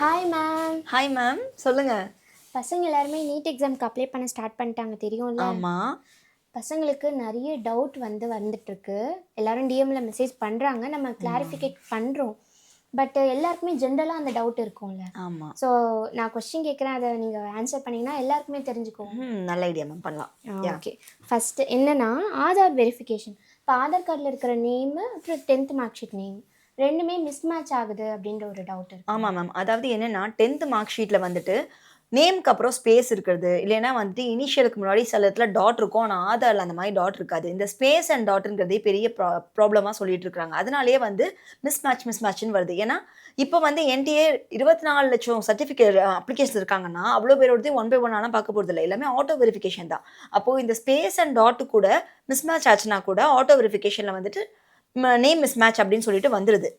Hi ma'am. Hi ma'am, சொல்லுங்க. பசங்க எல்லாருமே நீட் எக்ஸாம்க்கு அப்ளை பண்ண ஸ்டார்ட் பண்ணிட்டாங்க தெரியும்ல. ஆமா. பசங்களுக்கு நிறைய டவுட் வந்துட்டுருக்கு. எல்லாரும் டிஎம்ல மெசேஜ் பண்ணுறாங்க, நம்ம கிளாரிஃபிகேட் பண்ணுறோம். பட் எல்லாருக்குமே ஜென்ரலாக அந்த டவுட் இருக்கும்ல. ஆமா. ஸோ நான் கொஸ்டின் கேட்குறேன், அதை நீங்கள் ஆன்சர் பண்ணிங்கன்னா எல்லாருக்குமே தெரிஞ்சுக்குவோம். நல்ல ஐடியா மேம், பண்ணலாம். ஓகே. ஃபஸ்ட்டு என்னென்னா ஆதார் வெரிஃபிகேஷன். இப்போ ஆதார் கார்டில் இருக்கிற நேமு அப்புறம் 10th மார்க் ஷீட் நேம் ரெண்டுமே மிஸ்மேட்ச் ஆகுது அப்படின்ற ஒரு டவுட் இருக்கு. ஆமாம் மேம், அதாவது என்னென்னா 10th மார்க் ஷீட்டில் வந்துட்டு நேம்க்கு அப்புறம் ஸ்பேஸ் இருக்கிறது, இல்லைன்னா வந்துட்டு இனிஷியலுக்கு முன்னாடி சில இடத்துல டாட் இருக்கும், ஆனால் ஆதாரில் அந்த மாதிரி டாட் இருக்காது. இந்த ஸ்பேஸ் அண்ட் டாட்டுங்கிறதே பெரிய ப்ராப்ளமாக சொல்லிட்டு இருக்காங்க. அதனாலேயே வந்து மிஸ்மேட்ச்னு வருது. ஏன்னா இப்போ வந்து என்டிஏ 24 லட்சம் சர்டிஃபிகேட் அப்ளிகேஷன் இருக்காங்கன்னா அவ்வளோ பேரோடதையும் 1 by 1 ஆனால் பார்க்க போகிறது இல்லை, எல்லாமே ஆட்டோ வெரிஃபிகேஷன் தான். அப்போது இந்த ஸ்பேஸ் அண்ட் டாட்டு கூட மிஸ்மேட்ச் ஆச்சுன்னா கூட ஆட்டோ வெரிஃபிகேஷனில் வந்துட்டு நேம் மிஸ்மேட்ச் அப்படின்னு சொல்லிட்டு வந்துடுது.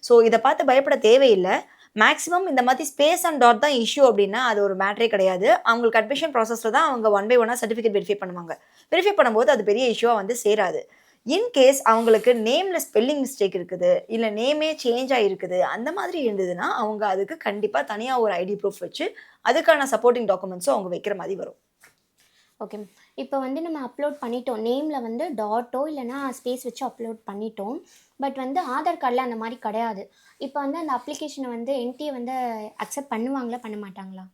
ஸோ இதை பார்த்து பயப்பட தேவையில்லை. மேக்ஸிமம் இந்த மாதிரி ஸ்பேஸ் அண்ட் டாட் தான் இஷ்யூ அப்படின்னா அது ஒரு மேட்டரே கிடையாது. அவங்களுக்கு அட்மிஷன் ப்ராசஸில் தான் அவங்க 1 by 1 சர்டிஃபிகேட் வெரிஃபை பண்ணுவாங்க. வெரிஃபை பண்ணும்போது அது பெரிய இஷ்யூவாக வந்து சேராது. இன்கேஸ் அவங்களுக்கு நேமில் ஸ்பெல்லிங் மிஸ்டேக் இருக்குது, இல்லை நேமே சேஞ்ச் ஆகிருக்குது, அந்த மாதிரி இருந்ததுன்னா அவங்க அதுக்கு கண்டிப்பாக தனியாக ஒரு ஐடி ப்ரூஃப் வச்சு அதுக்கான சப்போர்ட்டிங் டாக்குமெண்ட்ஸும் அவங்க வைக்கிற மாதிரி வரும். ஓகே. இப்போ வந்து நம்ம அப்லோட் பண்ணிட்டோம், நேமில் வந்து டாட்டோ இல்லைனா ஸ்பேஸ் வச்சு அப்லோட் பண்ணிட்டோம். பட் வந்து ஆதார் கார்டில் அந்த மாதிரி கிடையாது. இப்போ வந்து அந்த அப்ளிகேஷனை வந்து என்டிஏ வந்து அக்செப்ட் பண்ணுவாங்களா பண்ண மாட்டாங்களா?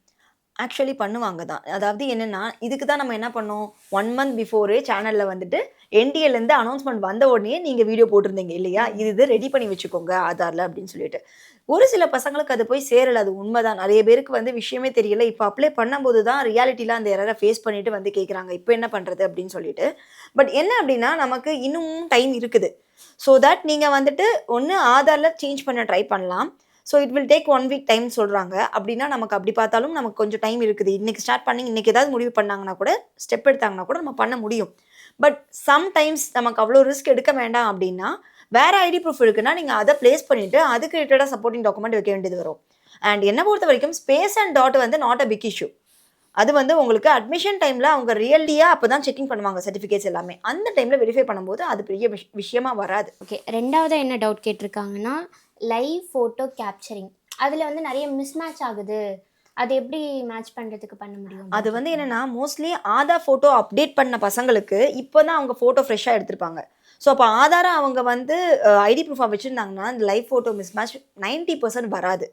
ஆக்சுவலி பண்ணுவாங்க தான். அதாவது என்னென்னா இதுக்கு தான் நம்ம என்ன பண்ணோம், 1 month பிஃபோரே சேனலில் வந்துட்டு என்டிஏலேருந்து அனௌன்ஸ்மெண்ட் வந்த உடனே நீங்கள் வீடியோ போட்டிருந்தீங்க இல்லையா, இது ரெடி பண்ணி வச்சுக்கோங்க ஆதாரில் அப்படின்னு சொல்லிட்டு. ஒரு சில பசங்களுக்கு அது போய் சேரலை, அது உண்மைதான். நிறைய பேருக்கு வந்து விஷயமே தெரியல. இப்போ அப்ளை பண்ணும்போது தான் ரியாலிட்டியில் அந்த எரரை ஃபேஸ் பண்ணிட்டு வந்து கேட்குறாங்க, இப்போ என்ன பண்ணுறது அப்படின்னு சொல்லிட்டு. பட் என்ன அப்படின்னா நமக்கு இன்னும் டைம் இருக்குது. ஸோ தட் நீங்கள் வந்துட்டு ஒன்று ஆதாரில் சேஞ்ச் பண்ண ட்ரை பண்ணலாம். So it will take 1 week time சொல்கிறாங்க. அப்படின்னா நமக்கு அப்படி பார்த்தாலும் நமக்கு கொஞ்சம் டைம் இருக்குது. இன்றைக்கி ஸ்டார்ட் பண்ணி இன்றைக்கி ஏதாவது முடிவு பண்ணாங்கன்னா கூட, ஸ்டெப் எடுத்தாங்கன்னா கூட நம்ம பண்ண முடியும். பட் சம்டைம்ஸ் நமக்கு அவ்வளோ ரிஸ்க் எடுக்க வேண்டாம் அப்படின்னா வேறு ஐடி ப்ரூஃப் இருக்குன்னா நீங்கள் அதை ப்ளேஸ் பண்ணிவிட்டு அதுக்கு ரிலேட்டடாக சப்போர்ட்டிங் டாக்குமெண்ட் வைக்க வேண்டியது வரும். அண்ட் என்னை பொறுத்த வரைக்கும் ஸ்பேஸ் அண்ட் டாட் வந்து நாட் அ பிக் இஷ்யூ. அது வந்து உங்களுக்கு அட்மிஷன் டைமில் அவங்க ரியல்லியாக அப்போ தான் செக்கிங் பண்ணுவாங்க சர்டிஃபிகேட்ஸ் எல்லாமே. அந்த டைமில் வெரிஃபை பண்ணும்போது அது பெரிய விஷயமா வராது. ஓகே. ரெண்டாவது என்ன டவுட் கேட்டிருக்காங்கன்னா லைவ் ஃபோட்டோ கேப்சரிங். அதில் வந்து நிறைய மிஸ்மேட்ச் ஆகுது, அது எப்படி மேட்ச் பண்ணுறதுக்கு பண்ண முடியும்? அது வந்து என்னென்னா மோஸ்ட்லி ஆதார் ஃபோட்டோ அப்டேட் பண்ண பசங்களுக்கு இப்போ தான் அவங்க ஃபோட்டோ ஃப்ரெஷ்ஷாக எடுத்திருப்பாங்க. ஸோ அப்போ ஆதாரை அவங்க வந்து ஐடி ப்ரூஃபாக வச்சுருந்தாங்கன்னா இந்த லைவ் ஃபோட்டோ மிஸ்மேட்ச் 90% வராது.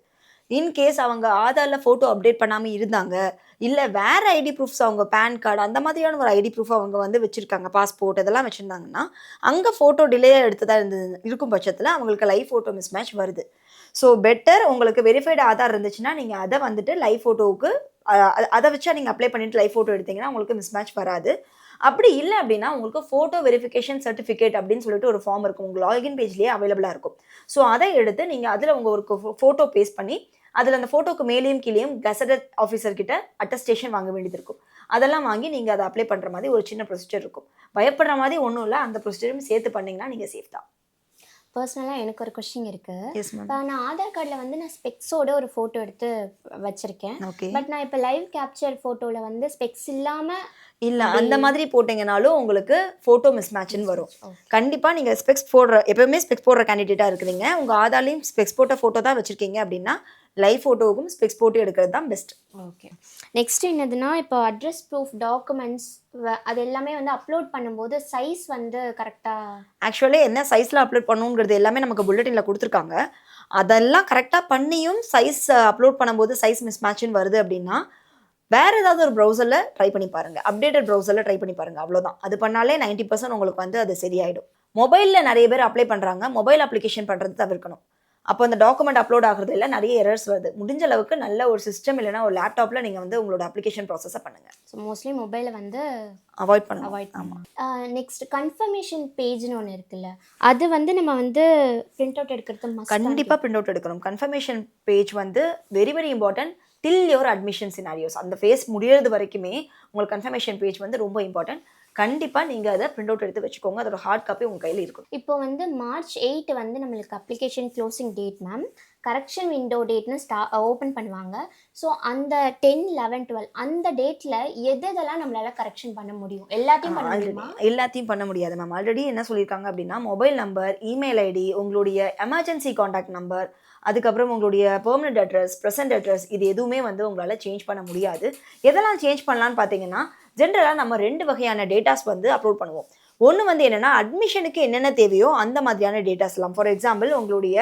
இன்கேஸ் அவங்க ஆதாரில் ஃபோட்டோ அப்டேட் பண்ணாமல் இருந்தாங்க, இல்லை வேறு ஐடி ப்ரூஃப்ஸ் அவங்க பேன் கார்டு அந்த மாதிரியான ஒரு ஐடி ப்ரூஃப் அவங்க வந்து வச்சுருக்காங்க, பாஸ்போர்ட் இதெல்லாம் வச்சுருந்தாங்கன்னா அங்கே ஃபோட்டோ டிலேயாக எடுத்ததாக இருக்கும் பட்சத்தில் அவங்களுக்கு லைவ் ஃபோட்டோ மிஸ்மேட்ச் வருது. ஸோ பெட்டர் உங்களுக்கு வெரிஃபைடு ஆதார் இருந்துச்சுன்னா நீங்கள் அதை வந்துட்டு லைவ் ஃபோட்டோவுக்கு அதை வச்சா நீங்கள் அப்ளை பண்ணிவிட்டு லைவ் ஃபோட்டோ எடுத்தீங்கன்னா உங்களுக்கு மிஸ்மேட்ச் வராது. அப்படி இல்லை அப்படின்னா உங்களுக்கு ஃபோட்டோ வெரிஃபிகேஷன் சர்டிஃபிகேட் அப்படின்னு சொல்லிட்டு ஒரு ஃபார்ம் இருக்கும், உங்கள் லாகின் பேஜ்லேயே அவைலபிளாக இருக்கும். ஸோ அதை எடுத்து நீங்கள் அதில் உங்கள் ஒரு ஃபோட்டோ பேஸ்ட் பண்ணி அதில் அந்த ஃபோட்டோக்கு மேலேயும் கீழேயும் கெசடட் ஆஃபீஸர்கிட்ட அட்டஸ்டேஷன் வாங்க வேண்டியது இருக்கும். அதெல்லாம் வாங்கி நீங்கள் அதை அப்ளை பண்ணுற மாதிரி ஒரு சின்ன ப்ரொசீஜர் இருக்கும். பயப்படுற மாதிரி ஒன்றும் இல்லை, அந்த ப்ரொசீஜரும் சேர்த்து பண்ணிங்கன்னா நீங்கள் சேஃப் தான். பர்சனலாக எனக்கு ஒரு கொஸ்டின் இருக்குது. Yes ma'am. இப்போ நான் ஆதார் கார்டில் வந்து நான் ஸ்பெக்ஸோட ஒரு ஃபோட்டோ எடுத்து வச்சுருக்கேன். ஓகே. பட் நான் இப்போ லைவ் கேப்சர் ஃபோட்டோவில் வந்து ஸ்பெக்ஸ் இல்லாமல் இல்லை அந்த மாதிரி போட்டிங்கனாலும் உங்களுக்கு ஃபோட்டோ மிஸ்மேட்ச்னு வரும். கண்டிப்பாக நீங்கள் ஸ்பெக்ஸ் போடுற எப்போவுமே ஸ்பெக்ஸ் போடுற கேண்டிடேட்டாக இருக்கிறீங்க, உங்கள் ஆதார்லேயும் ஸ்பெக்ஸ் போட்ட ஃபோட்டோ தான் வச்சுருக்கீங்க அப்படின்னா லைவ் ஃபோட்டோவுக்கும் ஸ்பெக்ஸ் போட்டு எடுக்கிறது தான் பெஸ்ட். ஓகே. நெக்ஸ்ட் என்னதுன்னா இப்போ அட்ரஸ் ப்ரூஃப் டாக்குமெண்ட்ஸ் அது எல்லாமே வந்து அப்லோட் பண்ணும்போது சைஸ் வந்து கரெக்டாக ஆக்சுவலி என்ன சைஸில் அப்லோட் பண்ணணுங்கிறது எல்லாமே நமக்கு புல்லட்டினில் கொடுத்துருக்காங்க. அதெல்லாம் கரெக்டாக பண்ணியும் சைஸ் அப்லோட் பண்ணும்போது சைஸ் மிஸ்மேட்ச்னு வருது அப்படின்னா வேறு ஏதாவது ஒரு ப்ரௌசரில் ட்ரை பண்ணி பாருங்கள், அப்டேட்டட் ப்ரௌசரில் ட்ரை பண்ணி பாருங்கள், அவ்வளோதான். அது பண்ணாலே 90% உங்களுக்கு வந்து அது சரியாயிடும். மொபைலில் நிறைய பேர் அப்ளை பண்ணுறாங்க, மொபைல் அப்ளிகேஷன் பண்ணுறது தவிர்க்கணும். அப்போ அந்த டாக்குமெண்ட் அப்லோட் ஆகிறது இல்லை, நிறைய எரர்ஸ் வருது. முடிஞ்ச அளவுக்கு நல்ல ஒரு சிஸ்டம் இல்லைனா ஒரு லேப்டாப்பில் நீங்கள் வந்து உங்களோட அப்ளிகேஷன் ப்ராசஸை பண்ணுங்கள். ஸோ மோஸ்ட்லி மொபைலை வந்து அவாய்ட் பண்ணலாம். ஆமாம். நெக்ஸ்ட் கன்ஃபர்மேஷன் பேஜ்னு ஒன்று இருக்குல்ல, அது வந்து நம்ம வந்து பிரிண்ட் அவுட் எடுக்கிறது கண்டிப்பாக பிரிண்ட் அவுட் எடுக்கணும். கன்ஃபர்மேஷன் பேஜ் வந்து very very important till your admission scenarios. அந்த ஃபேஸ் முடியறது வரைக்குமே உங்களுக்கு கன்ஃபர்மேஷன் பேஜ் வந்து ரொம்ப இம்பார்ட்டன்ட். கண்டிப்பாக நீங்கள் அதை பிரிண்ட் அவுட் எடுத்து வச்சுக்கோங்க, அதோட ஹார்ட் காப்பி உங்கள் கையில் இருக்கும். இப்போ வந்து March 8 வந்து நம்மளுக்கு application closing date ma'am. Correction window டேட்னு ஓப்பன் பண்ணுவாங்க. ஸோ அந்த 10, 11, 12 அந்த டேட்டில் எதெல்லாம் நம்மளால் கரெக்ஷன் பண்ண முடியும்? எல்லாத்தையும் பண்ண முடியுமா? எல்லாத்தையும் பண்ண முடியாது மேம். ஆல்ரெடி என்ன சொல்லியிருக்காங்க அப்படின்னா மொபைல் நம்பர், இமெயில் ஐடி, உங்களுடைய எமர்ஜென்சி காண்டாக்ட் நம்பர், அதுக்கப்புறம் உங்களுடைய பெர்மனன்ட் அட்ரஸ், ப்ரெசென்ட் அட்ரஸ் இது எதுவுமே வந்து உங்களால் சேஞ்ச் பண்ண முடியாது. எதெல்லாம் சேஞ்ச் பண்ணலான்னு பார்த்தீங்கன்னா, ஜென்ரலாக நம்ம 2 வகையான டேட்டாஸ் வந்து அப்லோட் பண்ணுவோம். ஒன்று வந்து என்னென்னா, அட்மிஷனுக்கு என்னென்ன தேவையோ அந்த மாதிரியான டேட்டாஸ்லாம். ஃபார் எக்ஸாம்பிள் உங்களுடைய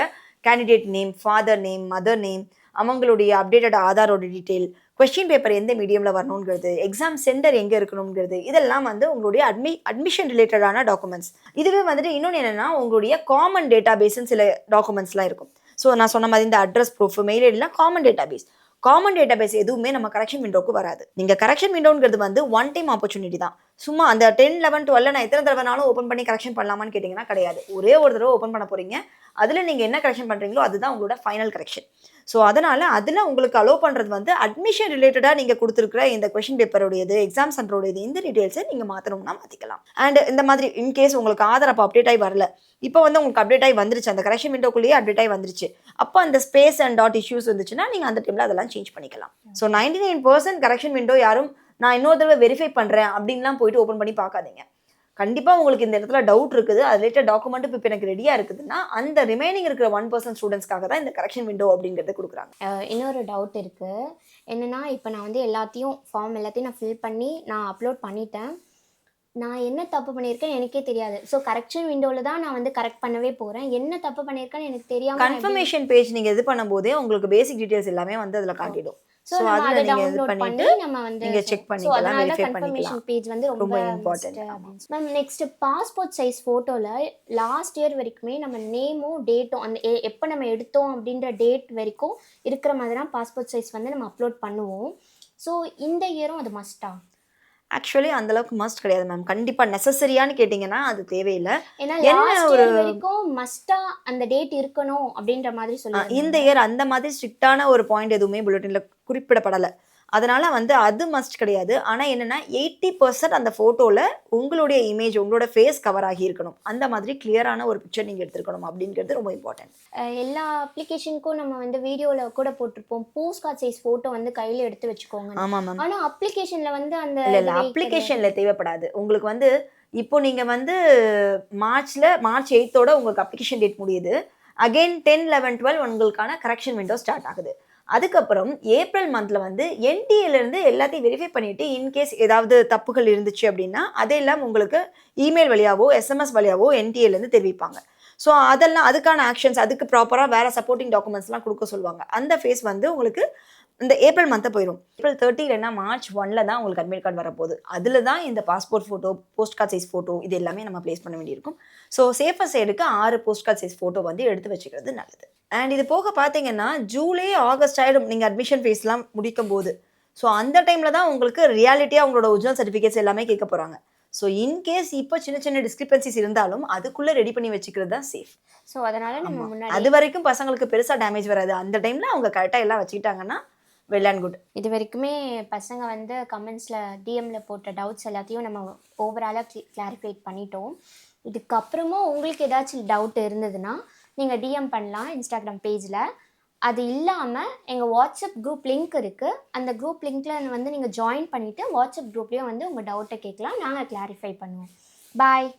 candidate name, father name, mother name, அவங்களுடைய அப்டேட்டட் ஆதாரோட டீட்டெயில், கொஸ்டின் பேப்பர் எந்த மீடியமில் வரணுங்கிறது, எக்ஸாம் சென்டர் எங்கே இருக்கணுங்கிறது, இதெல்லாம் வந்து உங்களுடைய அட்மிஷன் ரிலேட்டடான டாக்குமெண்ட்ஸ். இதுவே வந்துட்டு இன்னொன்று என்னென்னா, உங்களுடைய காமன் டேட்டா பேஸ்ன்னு சில டாக்குமெண்ட்ஸ்லாம் இருக்கும். ஸோ நான் சொன்ன மாதிரி இந்த அட்ரஸ் ப்ரூஃப், மெயில் ஐடிலாம் common database. Common database எதுவுமே நம்ம கரெக்ஷன் விண்டோக்கு வராது. நீங்கள் கரெக்ஷன் விண்டோங்கிறது வந்து ஒன் டைம் ஆப்பர்ச்சுனிட்டி தான். சும்மா அந்த 10, 11, 12 நான் எத்தனை தடவைனாலும் ஓப்பன் பண்ணி கரெக்ஷன் பண்ணலாமான்னு கேட்டிங்கன்னா கிடையாது. ஒரே ஒரு தடவை ஓப்பன் பண்ண போகிறீங்க. அதில் நீங்கள் என்ன கரெக்ஷன் பண்ணுறீங்களோ அதுதான் உங்களோட ஃபைனல் கரெக்ஷன். ஸோ அதனால் அதில் உங்களுக்கு அலோவ் பண்ணுறது வந்து அட்மிஷன் ரிலேட்டடாக நீங்கள் கொடுத்துருக்குற இந்த கொஷின் பேப்பருடையது, எக்ஸாம் சென்டருடையது, இந்த டீட்டெயில்ஸை நீங்கள் மாற்றணும்னா மாற்றிக்கலாம். அண்ட் இந்த மாதிரி இன்கேஸ் உங்களுக்கு ஆதார் அப்போ அப்டேட் ஆகி வரல, இப்போ வந்து உங்களுக்கு அப்டேட் ஆகி வந்துருச்சு, அந்த கரெக்ஷன் விண்டோக்குள்ளேயே அப்டேட் ஆகி வந்துருச்சு, அப்போ அந்த ஸ்பேஸ் அண்ட் டாட் இஷ்யூஸ் வந்துச்சுன்னா நீங்கள் அந்த டைமில் அதெல்லாம் சேஞ்ச் பண்ணிக்கலாம். ஸோ 99% கரெக்ஷன் விண்டோ யாரும் நான் இன்னொரு தடவை வெரிஃபை பண்ணுறேன் அப்படின்லாம் போயிட்டு ஓப்பன் பண்ணி பார்க்காதீங்க. கண்டிப்பாக உங்களுக்கு இந்த இடத்துல டவுட் இருக்குது, அது ரிலேட்டட் டாக்குமெண்ட் இப்போ எனக்கு ரெடியாக இருக்குதுன்னா அந்த ரிமைனிங் இருக்கிற 1% ஸ்டூடெண்ட்ஸ்க்காக தான் இந்த கரெக்ஷன் விண்டோ அப்படிங்கிறத கொடுக்குறாங்க. இன்னொரு டவுட் இருக்குது என்னென்னா, இப்போ நான் வந்து ஃபார்ம் எல்லாத்தையும் நான் ஃபில் பண்ணி நான் அப்லோட் பண்ணிட்டேன். நான் என்ன தப்பு பண்ணியிருக்கேன் எனக்கே தெரியாது. ஸோ கரெக்ஷன் விண்டோவில் தான் நான் வந்து கரெக்ட் பண்ணவே போகிறேன். என்ன தப்பு பண்ணியிருக்கேன்னு எனக்கு தெரியாமல் கன்ஃபர்மேஷன் பேஜ் நீங்கள் இது பண்ணும்போதே உங்களுக்கு பேசிக் டீட்டெயில்ஸ் எல்லாமே வந்து அதில் காட்டிடும். ஸோ நம்ம அதை டவுன்லோட் பண்ணி நம்ம வந்து நீங்கள் செக் பண்ணிக்கலாம், வெரிஃபை கன்ஃபர்மேஷன் பேஜ் வந்து ரொம்ப important. Ma'am next passport size ஃபோட்டோவில் லாஸ்ட் இயர் வரைக்குமே நம்ம நேமும் டேட்டும் அந்த எப்போ நம்ம எடுத்தோம் அப்படின்ற டேட் வரைக்கும் இருக்கிற மாதிரி தான் பாஸ்போர்ட் சைஸ் வந்து நம்ம அப்லோட் பண்ணுவோம். ஸோ இந்த இயரும் அது மஸ்டா? ஆக்சுவலி அந்த அளவுக்கு மஸ்ட் கிடையாது மேம். கண்டிப்பா நெசசரியான்னு கேட்டிங்கன்னா அது தேவையில்லை. ஏன்னா லாஸ்ட் இயர் வரைக்கும் மஸ்டா அந்த டேட் இருக்கணும் அப்படின்ற மாதிரி சொல்லுவாங்க. இந்த இயர் அந்த மாதிரி ஸ்ட்ரிக்டான ஒரு பாயிண்ட் எதுவுமே புல்லட்டின்ல குறிப்பிடப்படலை. அதனால வந்து அது மஸ்ட் கிடையாது. ஆனால் என்னன்னா 80% அந்த ஃபோட்டோவில் உங்களுடைய இமேஜ், உங்களோட ஃபேஸ் கவர் ஆகி இருக்கணும். அந்த மாதிரி கிளியரான ஒரு பிக்சர் நீங்கள் எடுத்துருக்கணும் அப்படிங்கிறது ரொம்ப இம்பார்ட்டன்ட். எல்லா அப்ளிகேஷனுக்கும் நம்ம வந்து வீடியோவில் கூட போட்டிருப்போம், போஸ்ட் கார்ட் சைஸ் ஃபோட்டோ வந்து கையில் எடுத்து வச்சுக்கோங்க. ஆமாம் மேம். ஆனால் அப்ளிகேஷனில் வந்து அந்த இல்லை அப்ளிகேஷனில் தேவைப்படாது. உங்களுக்கு வந்து இப்போ நீங்கள் வந்து மார்ச் 8 உங்களுக்கு அப்ளிகேஷன் டேட் முடியுது. அகெயின் 10, 11, 12 உங்களுக்கான கரெக்ஷன் விண்டோ ஸ்டார்ட் ஆகுது. அதுக்கப்புறம் ஏப்ரல் மந்த்ல வந்து என்டிஏலேருந்து எல்லாத்தையும் வெரிஃபை பண்ணிட்டு இன்கேஸ் ஏதாவது தப்புகள் இருந்துச்சு அப்படின்னா அதையெல்லாம் உங்களுக்கு இமெயில் வழியாவோ எஸ்எம்எஸ் வழியாவோ என்டிஏலேருந்து தெரிவிப்பாங்க. ஸோ அதெல்லாம் அதுக்கான ஆக்ஷன்ஸ், அதுக்கு ப்ராப்பராக வேறு சப்போர்ட்டிங் டாக்குமெண்ட்ஸ்லாம் கொடுக்க சொல்லுவாங்க. அந்த ஃபேஸ் வந்து உங்களுக்கு இந்த ஏப்ரல் மந்த்தை போயிடும். ஏப்ரல் 30 இல்லைன்னா மார்ச் 1 தான் உங்களுக்கு அட்மிட் கார்டு வரப்போகுது. அதில் தான் இந்த passport photo, post card size photo இது எல்லாமே நம்ம ப்ளேஸ் பண்ண வேண்டியிருக்கும். ஸோ சேஃபர் சைடுக்கு 6 போஸ்ட் கார்டு சைஸ் ஃபோட்டோ வந்து எடுத்து வச்சுக்கிறது நல்லது. அண்ட் இது போக பார்த்தீங்கன்னா ஜூலை, ஆகஸ்ட் ஆகிடும் நீங்கள் அட்மிஷன் ஃபேஸ்லாம் முடிக்கும் போது. ஸோ அந்த டைமில் தான் உங்களுக்கு ரியாலிட்டியாக உங்களோட ஒரிஜினல் சர்டிஃபிகேட்ஸ் எல்லாமே கேட்க போகிறாங்க. ஸோ இன்கேஸ் இப்போ சின்ன சின்ன டிஸ்கிரிப்பன்சிஸ் இருந்தாலும் அதுக்குள்ளே ரெடி பண்ணி வச்சுக்கிறது தான் சேஃப். ஸோ அதனால் நம்ம முன்னாடி அது வரைக்கும் பசங்களுக்கு பெருசாக டேமேஜ் வராது. அந்த டைமில் அவங்க கரெக்டாக எல்லாம் வச்சுக்கிட்டாங்கன்னா வெல் அண்ட் குட். இது வரைக்குமே பசங்க வந்து கமெண்ட்ஸில் டிஎம்மில் போட்ட டவுட்ஸ் எல்லாத்தையும் நம்ம ஓவராலாக கிளாரிஃபைட் பண்ணிட்டோம். இதுக்கப்புறமும் உங்களுக்கு ஏதாச்சும் டவுட் இருந்ததுன்னா நீங்கள் டிஎம் பண்ணலாம் இன்ஸ்டாகிராம் பேஜில். அது இல்லாமல் எங்கள் வாட்ஸ்அப் குரூப் லிங்க் இருக்குது. அந்த குரூப் லிங்க்கில் வந்து நீங்கள் ஜாயின் பண்ணிவிட்டு வாட்ஸ்அப் குரூப்லேயும் வந்து உங்கள் டவுட்டை கேட்கலாம், நாங்கள் கிளாரிஃபை பண்ணுவோம். பாய்.